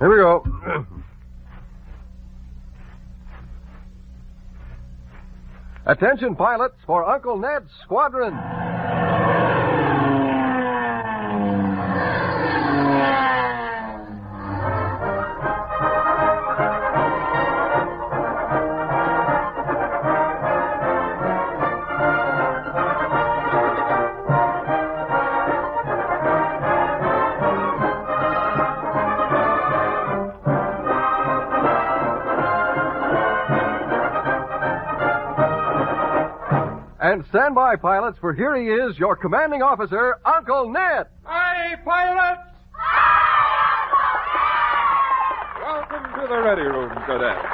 Here we go. Attention, pilots, for Uncle Ned's Squadron. And stand by, pilots, for here he is, your commanding officer, Uncle Ned. Aye, pilots! Welcome to the Ready Room, cadets.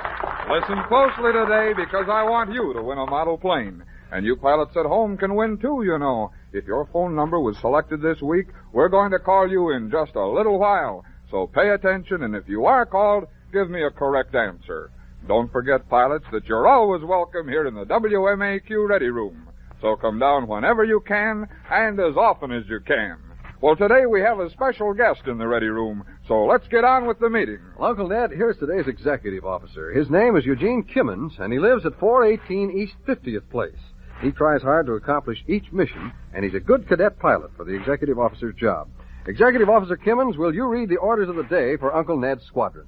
Listen closely today because I want you to win a model plane. And you pilots at home can win too, you know. If your phone number was selected this week, we're going to call you in just a little while. So pay attention, and if you are called, give me a correct answer. Don't forget, pilots, that you're always welcome here in the WMAQ Ready Room. So come down whenever you can and as often as you can. Well, today we have a special guest in the Ready Room, so let's get on with the meeting. Well, Uncle Ned, here's today's executive officer. His name is Eugene Kimmons, and he lives at 418 East 50th Place. He tries hard to accomplish each mission, and he's a good cadet pilot for the executive officer's job. Executive Officer Kimmons, will you read the orders of the day for Uncle Ned's Squadron?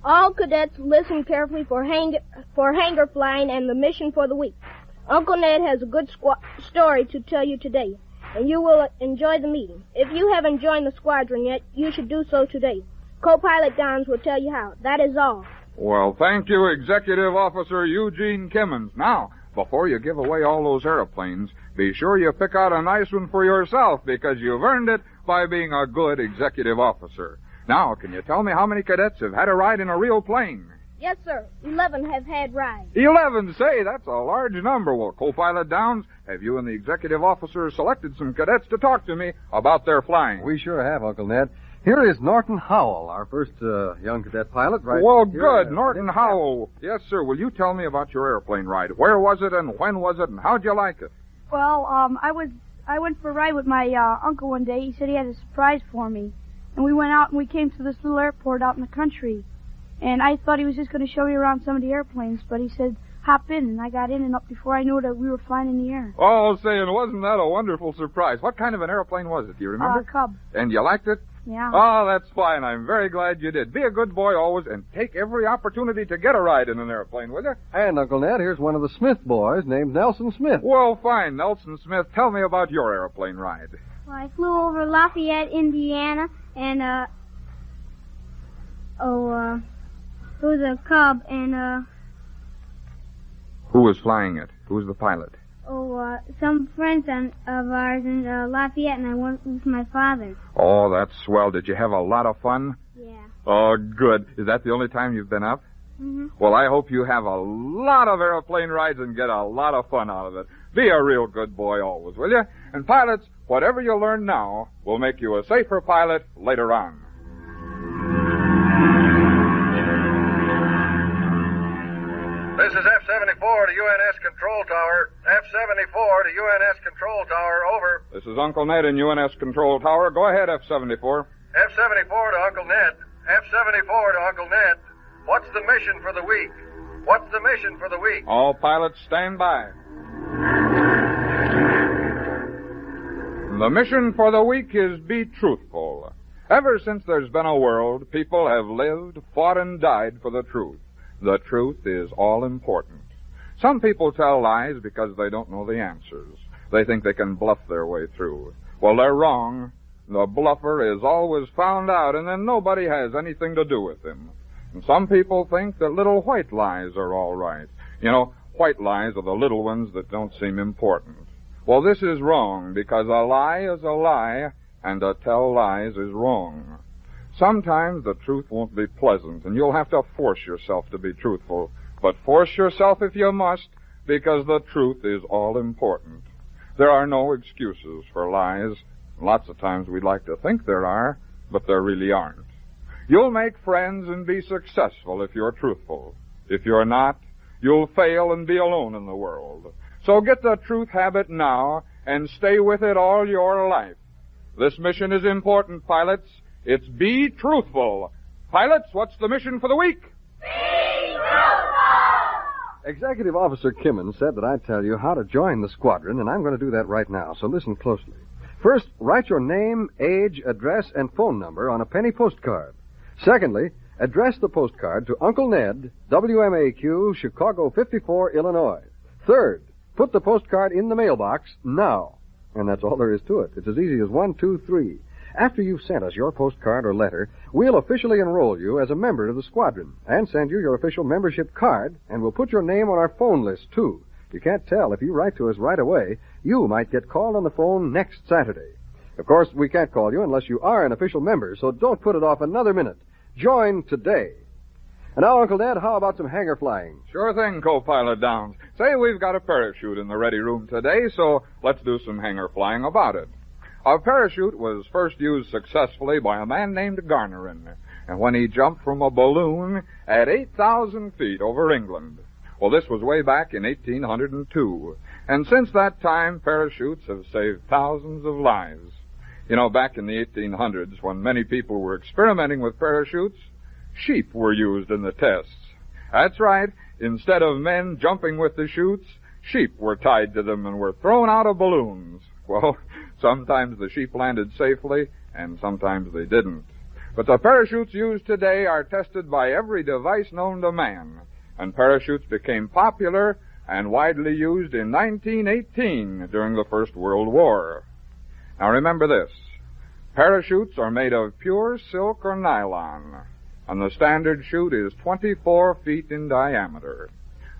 All cadets listen carefully for hangar flying and the mission for the week. Uncle Ned has a good story to tell you today, and you will enjoy the meeting. If you haven't joined the squadron yet, you should do so today. Co-pilot Dons will tell you how. That is all. Well, thank you, Executive Officer Eugene Kimmons. Now, before you give away all those airplanes, be sure you pick out a nice one for yourself because you've earned it by being a good executive officer. Now, can you tell me how many cadets have had a ride in a real plane? Yes, sir. 11 have had rides. 11, say, that's a large number. Well, Co-Pilot Downs, have you and the executive officer selected some cadets to talk to me about their flying? We sure have, Uncle Ned. Here is Norton Howell, our first young cadet pilot, right? Well, here, good. Norton Howell. Yes, sir. Will you tell me about your airplane ride? Where was it and when was it and how'd you like it? Well, I went for a ride with my uncle one day. He said he had a surprise for me. And we went out and we came to this little airport out in the country. And I thought he was just going to show me around some of the airplanes, but he said, hop in, and I got in, and up before I knew it, we were flying in the air. Oh, saying, wasn't that a wonderful surprise? What kind of an airplane was it, do you remember? Cub. And you liked it? Yeah. Oh, that's fine. I'm very glad you did. Be a good boy always, and take every opportunity to get a ride in an airplane, will you? And, Uncle Ned, here's one of the Smith boys named Nelson Smith. Well, fine. Nelson Smith, tell me about your airplane ride. Well, I flew over Lafayette, Indiana, and, it was a Cub, and, Who was flying it? Who was the pilot? Some friends of ours in Lafayette, and I went with my father. Oh, that's swell. Did you have a lot of fun? Yeah. Oh, good. Is that the only time you've been up? Mm-hmm. Well, I hope you have a lot of airplane rides and get a lot of fun out of it. Be a real good boy always, will you? And pilots, whatever you learn now will make you a safer pilot later on. This is F-74 to UNS Control Tower. F-74 to UNS Control Tower, over. This is Uncle Ned in UNS Control Tower. Go ahead, F-74. F-74 to Uncle Ned. F-74 to Uncle Ned. What's the mission for the week? What's the mission for the week? All pilots stand by. The mission for the week is be truthful. Ever since there's been a world, people have lived, fought, and died for the truth. The truth is all important. Some people tell lies because they don't know the answers. They think they can bluff their way through. Well, they're wrong. The bluffer is always found out, and then nobody has anything to do with him. And some people think that little white lies are all right. You know, white lies are the little ones that don't seem important. Well, this is wrong, because a lie is a lie, and to tell lies is wrong. Sometimes the truth won't be pleasant, and you'll have to force yourself to be truthful. But force yourself if you must, because the truth is all important. There are no excuses for lies. Lots of times we'd like to think there are, but there really aren't. You'll make friends and be successful if you're truthful. If you're not, you'll fail and be alone in the world. So get the truth habit now and stay with it all your life. This mission is important, pilots. It's be truthful. Pilots, what's the mission for the week? Executive Officer Kimmons said that I'd tell you how to join the squadron, and I'm going to do that right now, so listen closely. First, write your name, age, address, and phone number on a penny postcard. Secondly, address the postcard to Uncle Ned, WMAQ, Chicago 54, Illinois. Third, put the postcard in the mailbox now. And that's all there is to it. It's as easy as 1, 2, 3. After you've sent us your postcard or letter, we'll officially enroll you as a member of the squadron and send you your official membership card, and we'll put your name on our phone list, too. You can't tell. If you write to us right away, you might get called on the phone next Saturday. Of course, we can't call you unless you are an official member, so don't put it off another minute. Join today. And now, Uncle Ned, how about some hanger flying? Sure thing, Co-Pilot Downs. Say, we've got a parachute in the ready room today, so let's do some hanger flying about it. A parachute was first used successfully by a man named Garnerin, and when he jumped from a balloon at 8,000 feet over England. Well, this was way back in 1802, and since that time, parachutes have saved thousands of lives. You know, back in the 1800s, when many people were experimenting with parachutes, sheep were used in the tests. That's right. Instead of men jumping with the chutes, sheep were tied to them and were thrown out of balloons. Well, sometimes the sheep landed safely, and sometimes they didn't. But the parachutes used today are tested by every device known to man, and parachutes became popular and widely used in 1918 during the First World War. Now remember this. Parachutes are made of pure silk or nylon, and the standard chute is 24 feet in diameter.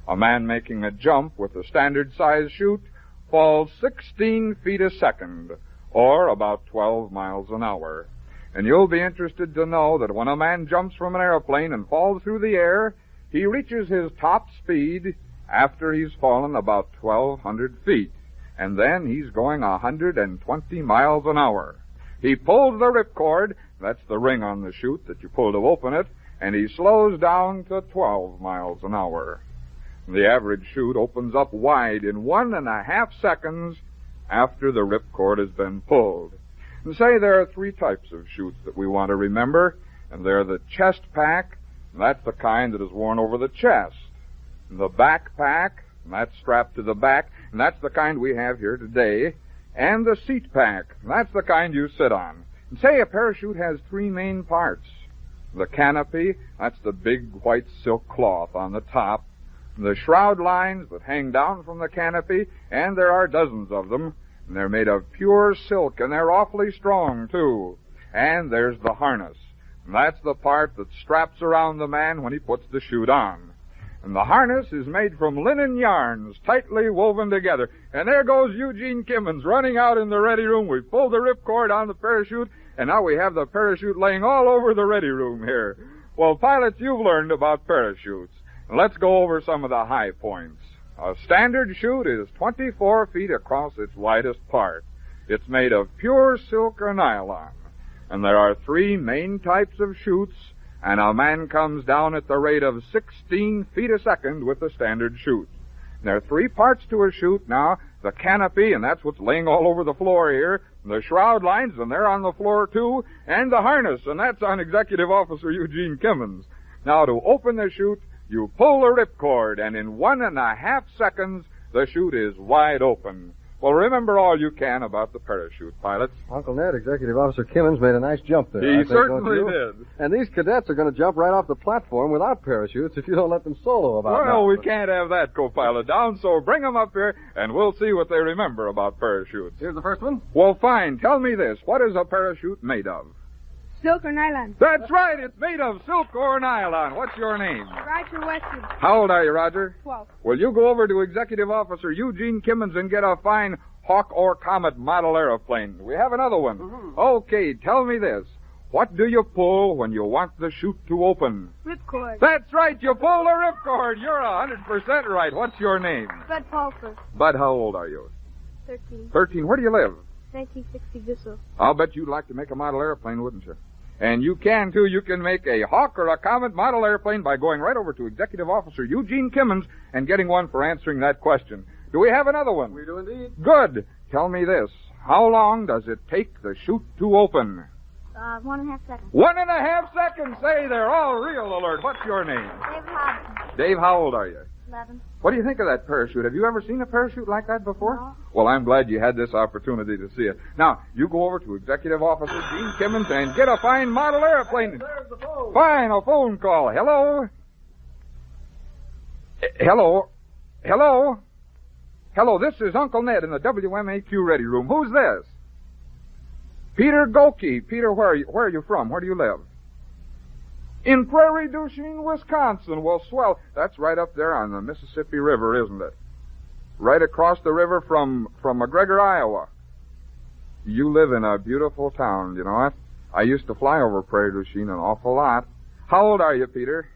A man making a jump with the standard size chute falls 16 feet a second, or about 12 miles an hour. And you'll be interested to know that when a man jumps from an airplane and falls through the air, he reaches his top speed after he's fallen about 1,200 feet, and then he's going 120 miles an hour. He pulls the ripcord, that's the ring on the chute that you pull to open it, and he slows down to 12 miles an hour. The average chute opens up wide in 1.5 seconds after the ripcord has been pulled. And say there are 3 types of chutes that we want to remember, and they're the chest pack, and that's the kind that is worn over the chest. And the backpack, and that's strapped to the back, and that's the kind we have here today. And the seat pack, and that's the kind you sit on. And say a parachute has 3 main parts. The canopy, that's the big white silk cloth on the top. The shroud lines that hang down from the canopy, and there are dozens of them, and they're made of pure silk, and they're awfully strong, too. And there's the harness, and that's the part that straps around the man when he puts the chute on. And the harness is made from linen yarns, tightly woven together. And there goes Eugene Kimmons running out in the ready room. We pulled the ripcord on the parachute, and now we have the parachute laying all over the ready room here. Well, pilots, you've learned about parachutes. Let's go over some of the high points. A standard chute is 24 feet across its widest part. It's made of pure silk or nylon. And there are 3 main types of chutes, and a man comes down at the rate of 16 feet a second with the standard chute. There are 3 parts to a chute now. The canopy, and that's what's laying all over the floor here. The shroud lines, and they're on the floor too. And the harness, and that's on Executive Officer Eugene Kimmons. Now, to open the chute, you pull the ripcord, and in 1.5 seconds, the chute is wide open. Well, remember all you can about the parachute, pilots. Uncle Ned, Executive Officer Kimmons made a nice jump there. He certainly did. And these cadets are going to jump right off the platform without parachutes if you don't let them solo about it. Well, we can't have that, Co-Pilot Down, so bring them up here, and we'll see what they remember about parachutes. Here's the first one. Well, fine. Tell me this. What is a parachute made of? Silk or nylon. That's right. It's made of silk or nylon. What's your name? Roger Western. How old are you, Roger? 12. Well, you go over to Executive Officer Eugene Kimmons and get a fine Hawk or Comet model airplane. We have another one. Mm-hmm. Okay, tell me this. What do you pull when you want the chute to open? Ripcord. That's right. You pull the ripcord. You're 100% right. What's your name? Bud Paulson. Bud, how old are you? 13. 13. Where do you live? 1960 Bissell. I'll bet you'd like to make a model airplane, wouldn't you? And you can, too. You can make a Hawk or a Comet model airplane by going right over to Executive Officer Eugene Kimmons and getting one for answering that question. Do we have another one? We do indeed. Good. Tell me this. How long does it take the chute to open? 1.5 seconds. 1.5 seconds. Say, they're all real alert. What's your name? David Hobson. Dave, how old are you? 11. What do you think of that parachute? Have you ever seen a parachute like that before? No. Well, I'm glad you had this opportunity to see it. Now, you go over to Executive Officer Gene Kimmons and get a fine model airplane. There's the phone. Fine, a phone call. Hello? Hello? Hello? Hello, this is Uncle Ned in the WMAQ ready room. Who's this? Peter Goki. Peter, where are you from? Where do you live? In Prairie du Chien, Wisconsin. Well, swell. That's right up there on the Mississippi River, isn't it? Right across the river from McGregor, Iowa. You live in a beautiful town, you know what? I used to fly over Prairie du Chien an awful lot. How old are you, Peter?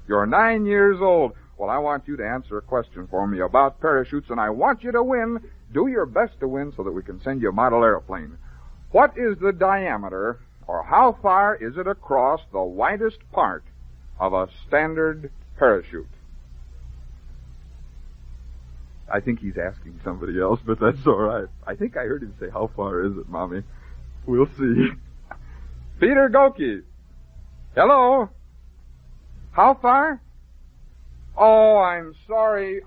You're 9 years old. Well, I want you to answer a question for me about parachutes, and I want you to win. Do your best to win so that we can send you a model airplane. What is the diameter, or how far is it across the widest part of a standard parachute? I think he's asking somebody else, but that's all right. I think I heard him say, how far is it, Mommy? We'll see. Peter Goki. Hello? How far? Oh, I'm sorry,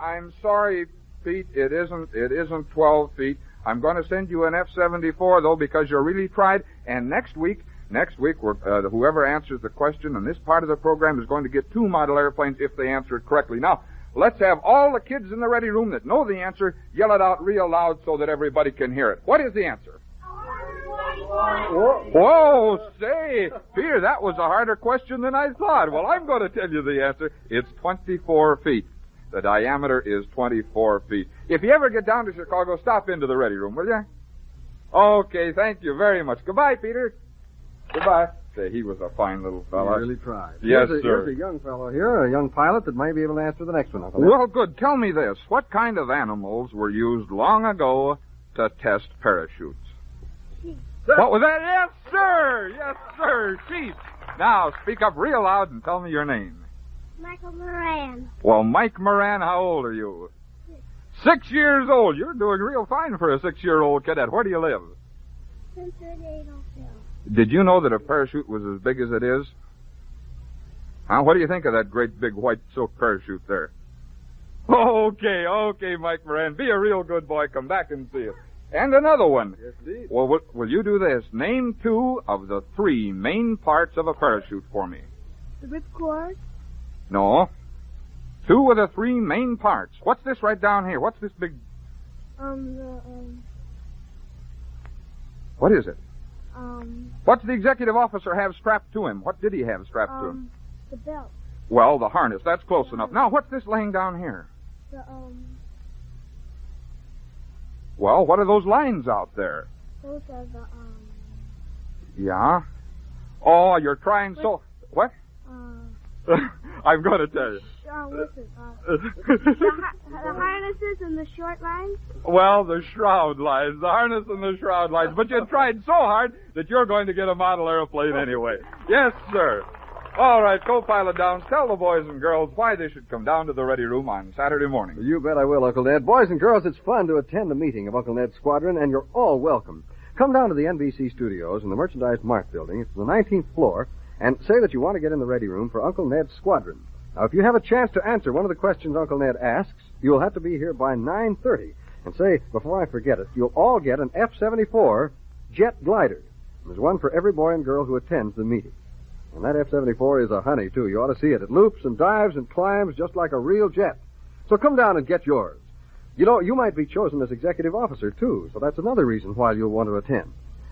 Pete. It isn't 12 feet. I'm going to send you an F-74, though, because you really tried. And next week, whoever answers the question in this part of the program is going to get 2 model airplanes if they answer it correctly. Now, let's have all the kids in the ready room that know the answer yell it out real loud so that everybody can hear it. What is the answer? Whoa, say, Peter, that was a harder question than I thought. Well, I'm going to tell you the answer. It's 24 feet. The diameter is 24 feet. If you ever get down to Chicago, stop into the ready room, will you? Okay, thank you very much. Goodbye, Peter. Goodbye. Say, he was a fine little fellow. He really tried. Yes, sir. Here's a young fellow here, a young pilot that may be able to answer the next one. Well, good. Tell me this. What kind of animals were used long ago to test parachutes? What was that? Yes, sir. Yes, sir. Sheep. Now, speak up real loud and tell me your name. Michael Moran. Well, Mike Moran, how old are you? 6 years old. You're doing real fine for a 6-year-old cadet. Where do you live? 1038 Oakville. Did you know that a parachute was as big as it is? Huh? What do you think of that great big white silk parachute there? Okay, Mike Moran. Be a real good boy. Come back and see it. And another one. Yes, indeed. Well, will you do this? Name 2 of the 3 main parts of a parachute for me. The ripcord. No. 2 of the 3 main parts. What's this right down here? What's this big... What is it? What's the executive officer have strapped to him? What did he have strapped to him? The belt. Well, the harness. That's close enough. Now, what's this laying down here? Well, what are those lines out there? Those are the, Yeah? Oh, you're trying so... What? I'm going to tell you. Listen, the harnesses and the short lines? Well, the shroud lines, the harness and the shroud lines. But you tried so hard that you're going to get a model airplane anyway. Yes, sir. All right, co-pilot Downs, tell the boys and girls why they should come down to the ready room on Saturday morning. You bet I will, Uncle Ned. Boys and girls, it's fun to attend a meeting of Uncle Ned's Squadron, and you're all welcome. Come down to the NBC studios in the Merchandise Mart building. It's the 19th floor, and say that you want to get in the ready room for Uncle Ned's Squadron. Now, if you have a chance to answer one of the questions Uncle Ned asks, you'll have to be here by 9:30. And say, before I forget it, you'll all get an F-74 jet glider. There's one for every boy and girl who attends the meeting. And that F-74 is a honey, too. You ought to see it. It loops and dives and climbs just like a real jet. So come down and get yours. You know, you might be chosen as executive officer, too, so that's another reason why you'll want to attend.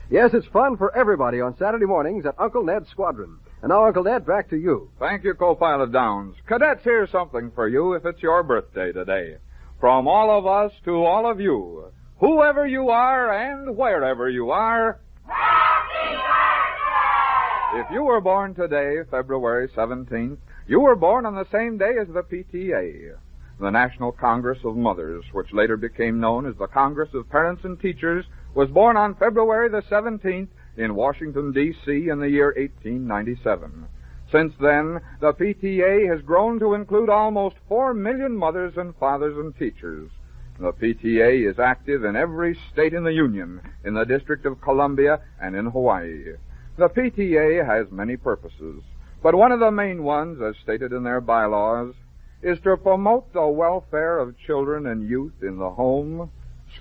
Yes, it's fun for everybody on Saturday mornings at Uncle Ned's Squadron. And now, Uncle Ned, back to you. Thank you, co-pilot Downs. Cadets, here's something for you if it's your birthday today. From all of us to all of you, whoever you are and wherever you are, Happy birthday! If you were born today, February 17th, you were born on the same day as the PTA, the National Congress of Mothers, which later became known as the Congress of Parents and Teachers, was born on February the 17th in Washington, D.C. in the year 1897. Since then, the PTA has grown to include almost 4 million mothers and fathers and teachers. The PTA is active in every state in the Union, in the District of Columbia, and in Hawaii. The PTA has many purposes, but one of the main ones, as stated in their bylaws, is to promote the welfare of children and youth in the home,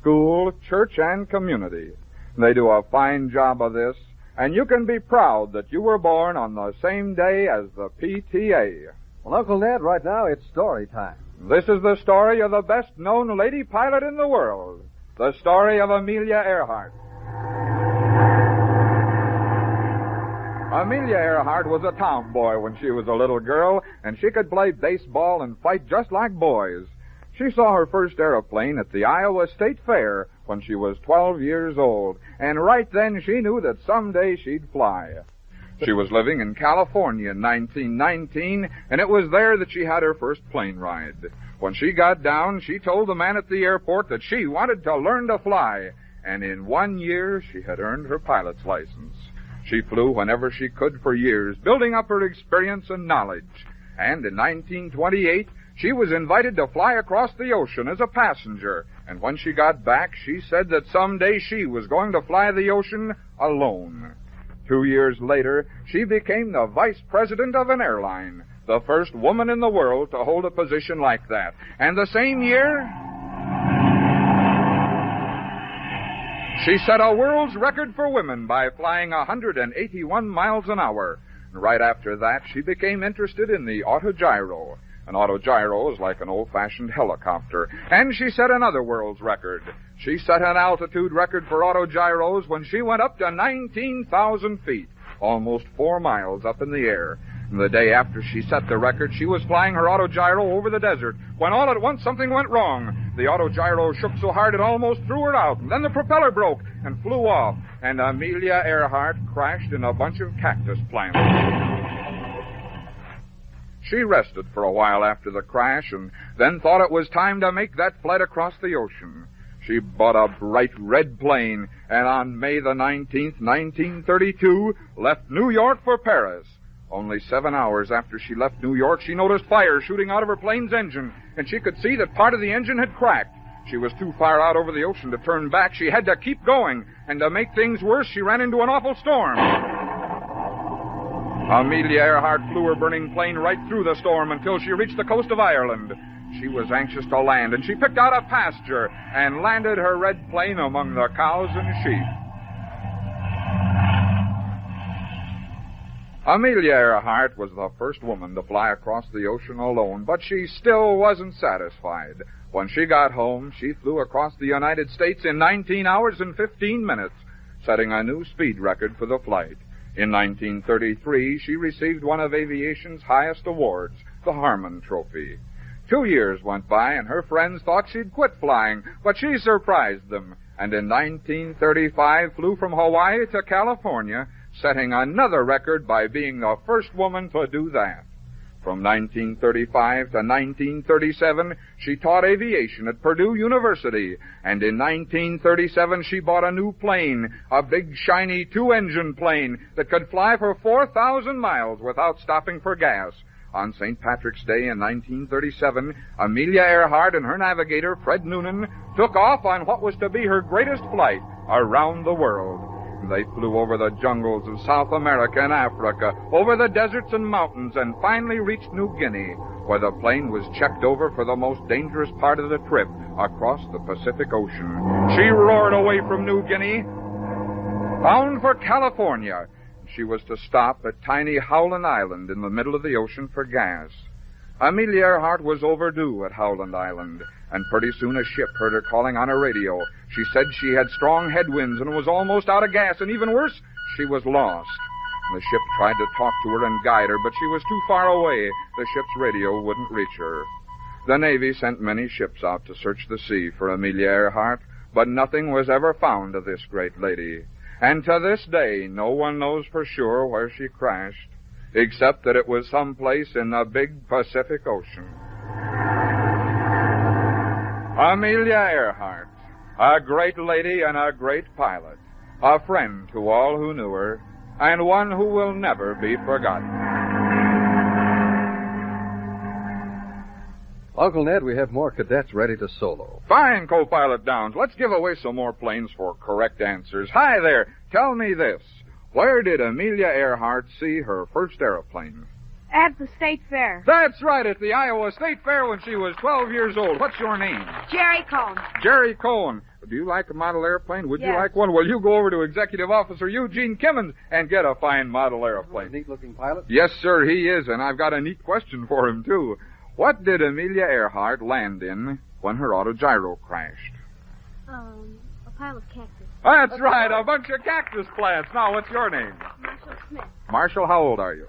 school, church, and community. They do a fine job of this, and you can be proud that you were born on the same day as the PTA. Well, Uncle Ned, right now it's story time. This is the story of the best-known lady pilot in the world, the story of Amelia Earhart. Amelia Earhart was a tomboy when she was a little girl, and she could play baseball and fight just like boys. She saw her first airplane at the Iowa State Fair when she was 12 years old, and right then she knew that someday she'd fly. She was living in California in 1919, and it was there that she had her first plane ride. When she got down, she told the man at the airport that she wanted to learn to fly, and in 1 year she had earned her pilot's license. She flew whenever she could for years, building up her experience and knowledge. And in 1928, she was invited to fly across the ocean as a passenger. And when she got back, she said that someday she was going to fly the ocean alone. 2 years later, she became the vice president of an airline, the first woman in the world to hold a position like that. And the same year, she set a world's record for women by flying 181 miles an hour. And right after that, she became interested in the autogyro. An autogyro is like an old-fashioned helicopter. And she set another world's record. She set an altitude record for autogyros when she went up to 19,000 feet, almost 4 miles up in the air. And the day after she set the record, she was flying her autogyro over the desert, when all at once something went wrong. The autogyro shook so hard it almost threw her out, and then the propeller broke and flew off, and Amelia Earhart crashed in a bunch of cactus plants. She rested for a while after the crash, and then thought it was time to make that flight across the ocean. She bought a bright red plane, and on May the 19th, 1932, left New York for Paris. Only 7 hours after she left New York, she noticed fire shooting out of her plane's engine, and she could see that part of the engine had cracked. She was too far out over the ocean to turn back. She had to keep going, and to make things worse, she ran into an awful storm. Amelia Earhart flew her burning plane right through the storm until she reached the coast of Ireland. She was anxious to land, and she picked out a pasture and landed her red plane among the cows and sheep. Amelia Earhart was the first woman to fly across the ocean alone, but she still wasn't satisfied. When she got home, she flew across the United States in 19 hours and 15 minutes, setting a new speed record for the flight. In 1933, she received one of aviation's highest awards, the Harmon Trophy. 2 years went by, and her friends thought she'd quit flying, but she surprised them, and in 1935 flew from Hawaii to California, setting another record by being the first woman to do that. From 1935 to 1937, she taught aviation at Purdue University, and in 1937 she bought a new plane, a big, shiny 2-engine plane that could fly for 4,000 miles without stopping for gas. On St. Patrick's Day in 1937, Amelia Earhart and her navigator, Fred Noonan, took off on what was to be her greatest flight around the world. They flew over the jungles of South America and Africa, over the deserts and mountains, and finally reached New Guinea, where the plane was checked over for the most dangerous part of the trip, across the Pacific Ocean. She roared away from New Guinea, bound for California. She was to stop at tiny Howland Island in the middle of the ocean for gas. Amelia Earhart was overdue at Howland Island, and pretty soon a ship heard her calling on her radio. She said she had strong headwinds and was almost out of gas, and even worse, she was lost. The ship tried to talk to her and guide her, but she was too far away. The ship's radio wouldn't reach her. The Navy sent many ships out to search the sea for Amelia Earhart, but nothing was ever found of this great lady. And to this day, no one knows for sure where she crashed, except that it was someplace in the big Pacific Ocean. Amelia Earhart, a great lady and a great pilot, a friend to all who knew her, and one who will never be forgotten. Uncle Ned, we have more cadets ready to solo. Fine, co-pilot Downs. Let's give away some more planes for correct answers. Hi there. Tell me this. Where did Amelia Earhart see her first airplane? At the state fair. That's right, at the Iowa State Fair when she was 12 years old. What's your name? Jerry Cohn. Jerry Cohen. Do you like a model airplane? Would you Yes. like one? Well, you go over to Executive Officer Eugene Kimmons and get a fine model airplane. Neat-looking pilot. Yes, sir, he is, and I've got a neat question for him, too. What did Amelia Earhart land in when her autogyro crashed? A pile of cactus. That's right, a bunch of cactus plants. Now, what's your name? Marshall Smith. Marshall, how old are you?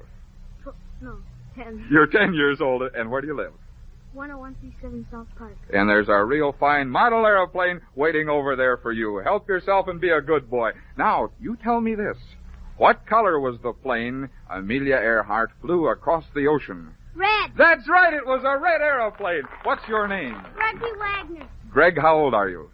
No, 10. You're 10 years old, and where do you live? 10137 South Park. And there's a real fine model airplane waiting over there for you. Help yourself and be a good boy. Now, you tell me this. What color was the plane Amelia Earhart flew across the ocean? Red. That's right, it was a red airplane. What's your name? Reggie Wagner. Greg, how old are you?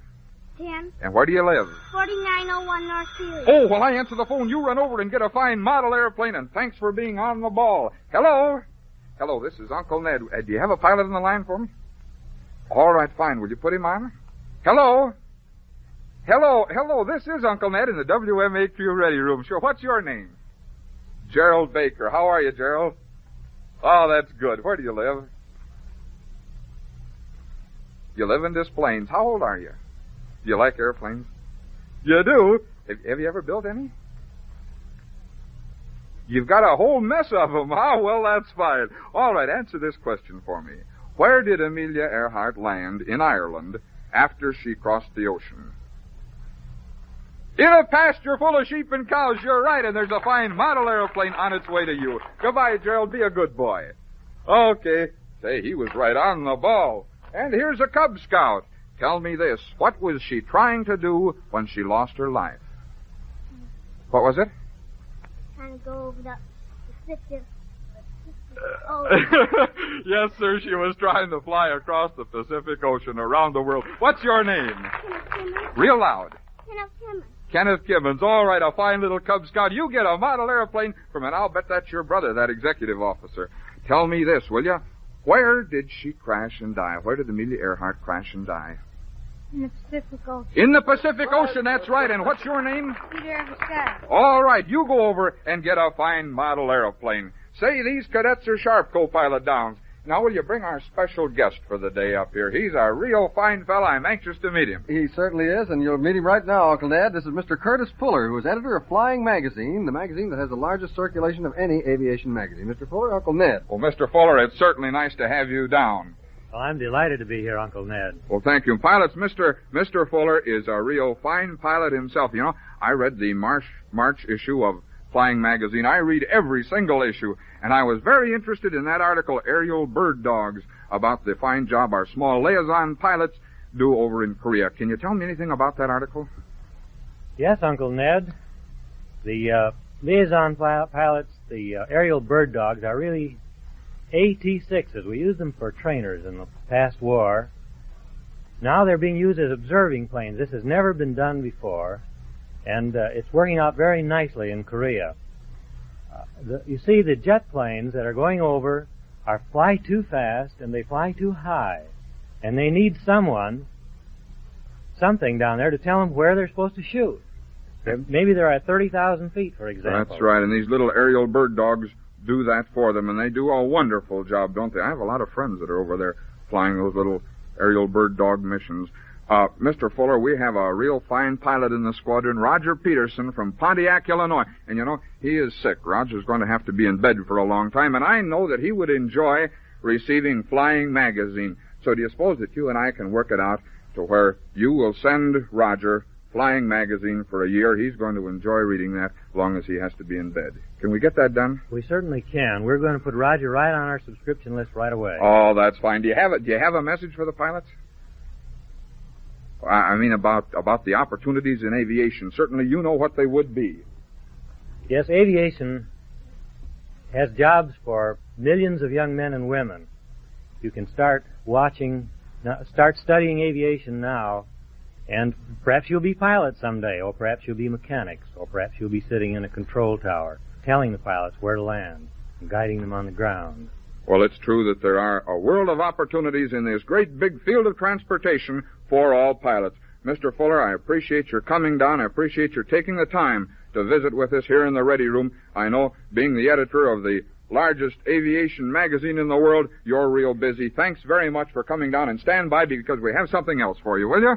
10. And where do you live? 4901 North Celia. Oh, while I answer the phone, you run over and get a fine model airplane, and thanks for being on the ball. Hello? Hello, this is Uncle Ned. Do you have a pilot on the line for me? All right, fine. Will you put him on? Hello? Hello, this is Uncle Ned in the WMAQ ready room. Sure, what's your name? Gerald Baker. How are you, Gerald? Oh, that's good. Where do you live? You live in Des Moines. How old are you? Do you like airplanes? You do? Have you ever built any? You've got a whole mess of them, huh? Well, that's fine. All right, answer this question for me. Where did Amelia Earhart land in Ireland after she crossed the ocean? In a pasture full of sheep and cows, you're right, and there's a fine model airplane on its way to you. Goodbye, Gerald. Be a good boy. Okay. Say, he was right on the ball. And here's a Cub Scout. Tell me this. What was she trying to do when she lost her life? What was it? Trying to go over the Pacific. Yes, sir, she was trying to fly across the Pacific Ocean around the world. What's your name? Kenneth Kimmons. Real loud. Kenneth Kimmons. Kenneth Kimmons. All right, a fine little Cub Scout. You get a model airplane from, and I'll bet that's your brother, that executive officer. Tell me this, will you? Where did she crash and die? Where did Amelia Earhart crash and die? In the Pacific Ocean. In the Pacific Ocean, that's right. And what's your name? Peter of the Sky. All right, you go over and get a fine model airplane. Say, these cadets are sharp, co-pilot Downs. Now, will you bring our special guest for the day up here? He's a real fine fella. I'm anxious to meet him. He certainly is, and you'll meet him right now, Uncle Ned. This is Mr. Curtis Fuller, who is editor of Flying Magazine, the magazine that has the largest circulation of any aviation magazine. Mr. Fuller, Uncle Ned. Well, Mr. Fuller, it's certainly nice to have you down. Well, I'm delighted to be here, Uncle Ned. Well, thank you. Pilots, Mr. Fuller is a real fine pilot himself. You know, I read the March issue of Flying Magazine. I read every single issue, and I was very interested in that article, Aerial Bird Dogs, about the fine job our small liaison pilots do over in Korea. Can you tell me anything about that article? Yes, Uncle Ned. The liaison pilots, the aerial bird dogs, are really AT-6s. We used them for trainers in the past war. Now they're being used as observing planes. This has never been done before, and it's working out very nicely in Korea. You see, the jet planes that are going over fly too fast and they fly too high, and they need something down there to tell them where they're supposed to shoot. Maybe they're at 30,000 feet, for example. That's right, and these little aerial bird dogs do that for them, and they do a wonderful job, don't they? I have a lot of friends that are over there flying those little aerial bird dog missions. Mr. Fuller, we have a real fine pilot in the squadron, Roger Peterson from Pontiac, Illinois. And, you know, he is sick. Roger's going to have to be in bed for a long time, and I know that he would enjoy receiving Flying Magazine. So do you suppose that you and I can work it out to where you will send Roger Flying Magazine for a year? He's going to enjoy reading that as long as he has to be in bed. Can we get that done? We certainly can. We're going to put Roger right on our subscription list right away. Oh, that's fine. Do you have a message for the pilots? I mean, about the opportunities in aviation. Certainly you know what they would be. Yes, aviation has jobs for millions of young men and women. You can start studying aviation now, and perhaps you'll be pilots someday, or perhaps you'll be mechanics, or perhaps you'll be sitting in a control tower, telling the pilots where to land, and guiding them on the ground. Well, it's true that there are a world of opportunities in this great big field of transportation for all pilots. Mr. Fuller, I appreciate your coming down. I appreciate your taking the time to visit with us here in the Ready Room. I know, being the editor of the largest aviation magazine in the world, you're real busy. Thanks very much for coming down, and stand by because we have something else for you, will you?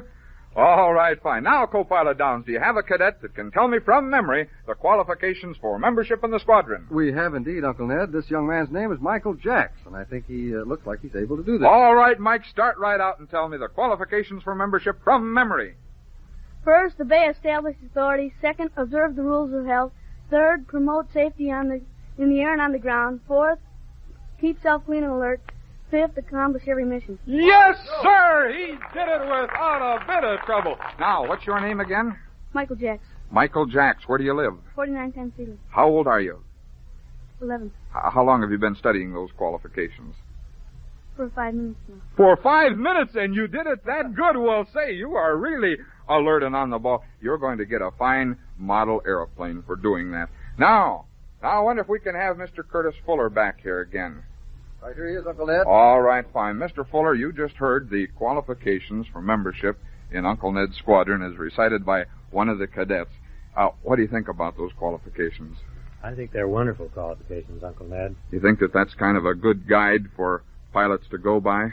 All right, fine. Now, Co-Pilot Downs, do you have a cadet that can tell me from memory the qualifications for membership in the squadron? We have indeed, Uncle Ned. This young man's name is Michael Jacks, and I think he looks like he's able to do this. All right, Mike, start right out and tell me the qualifications for membership from memory. First, obey established authority. Second, observe the rules of health. Third, promote safety in the air and on the ground. Fourth, keep self clean and alert. Fifth, accomplish every mission. Yes, sir! He did it without a bit of trouble. Now, what's your name again? Michael Jacks, Michael Jacks. Where do you live? 4910 Cedar, How old are you? 11, How long have you been studying those qualifications? for 5 minutes now. For 5 minutes, and you did it that good. Well, say, you are really alert and on the ball. You're going to get a fine model airplane for doing that. Now, I wonder if we can have Mr. Curtis Fuller back here again. Right here he is, Uncle Ned. All right, fine. Mr. Fuller, you just heard the qualifications for membership in Uncle Ned's squadron as recited by one of the cadets. What do you think about those qualifications? I think they're wonderful qualifications, Uncle Ned. You think that that's kind of a good guide for pilots to go by?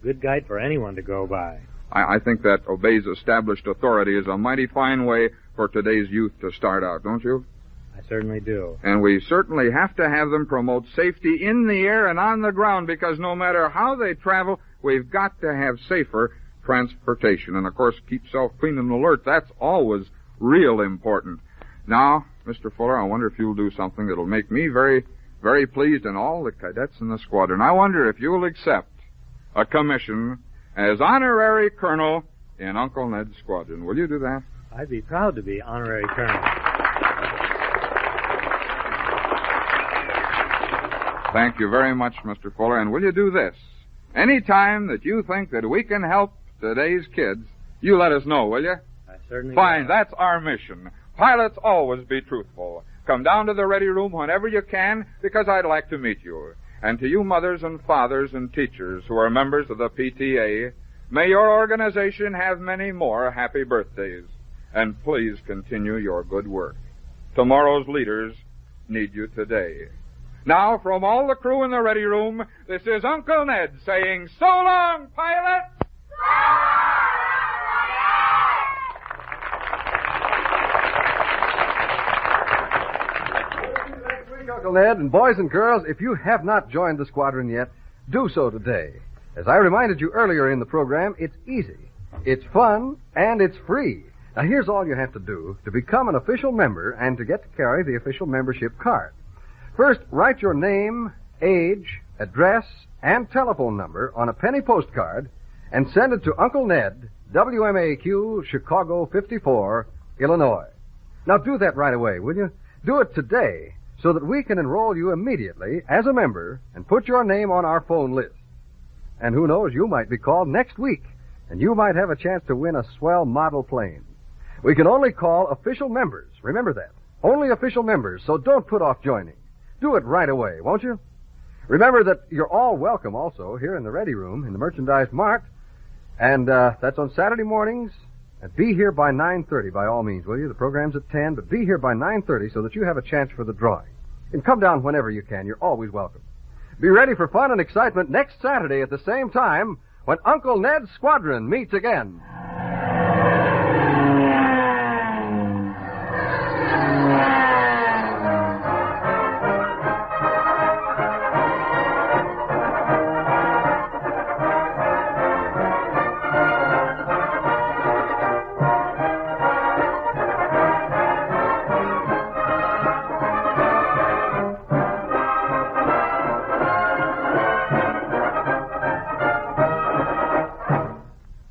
Good guide for anyone to go by. I think that obeys established authority is a mighty fine way for today's youth to start out, don't you? I certainly do. And we certainly have to have them promote safety in the air and on the ground, because no matter how they travel, we've got to have safer transportation. And, of course, keep self-clean and alert. That's always real important. Now, Mr. Fuller, I wonder if you'll do something that'll make me very, very pleased and all the cadets in the squadron. I wonder if you'll accept a commission as honorary colonel in Uncle Ned's squadron. Will you do that? I'd be proud to be honorary colonel. Thank you very much, Mr. Fuller. And will you do this? Any time that you think that we can help today's kids, you let us know, will you? I certainly Fine, will. that's our mission. Pilots always be truthful. Come down to the Ready Room whenever you can, because I'd like to meet you. And to you mothers and fathers and teachers who are members of the PTA, may your organization have many more happy birthdays. And please continue your good work. Tomorrow's leaders need you today. Now, from all the crew in the Ready Room, this is Uncle Ned saying, so long, pilots! Uncle Ned, and boys and girls, if you have not joined the squadron yet, do so today. As I reminded you earlier in the program, it's easy, it's fun, and it's free. Now, here's all you have to do to become an official member and to get to carry the official membership card. First, write your name, age, address, and telephone number on a penny postcard and send it to Uncle Ned, WMAQ, Chicago 54, Illinois. Now, do that right away, will you? Do it today so that we can enroll you immediately as a member and put your name on our phone list. And who knows, you might be called next week, and you might have a chance to win a swell model plane. We can only call official members. Remember that. Only official members, so don't put off joining. Do it right away, won't you? Remember that you're all welcome also here in the Ready Room in the Merchandise Mart. And that's on Saturday mornings. And be here by 9:30 by all means, will you? The program's at 10, but be here by 9:30 so that you have a chance for the drawing. And come down whenever you can. You're always welcome. Be ready for fun and excitement next Saturday at the same time when Uncle Ned's Squadron meets again.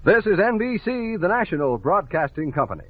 This is NBC, the national broadcasting company.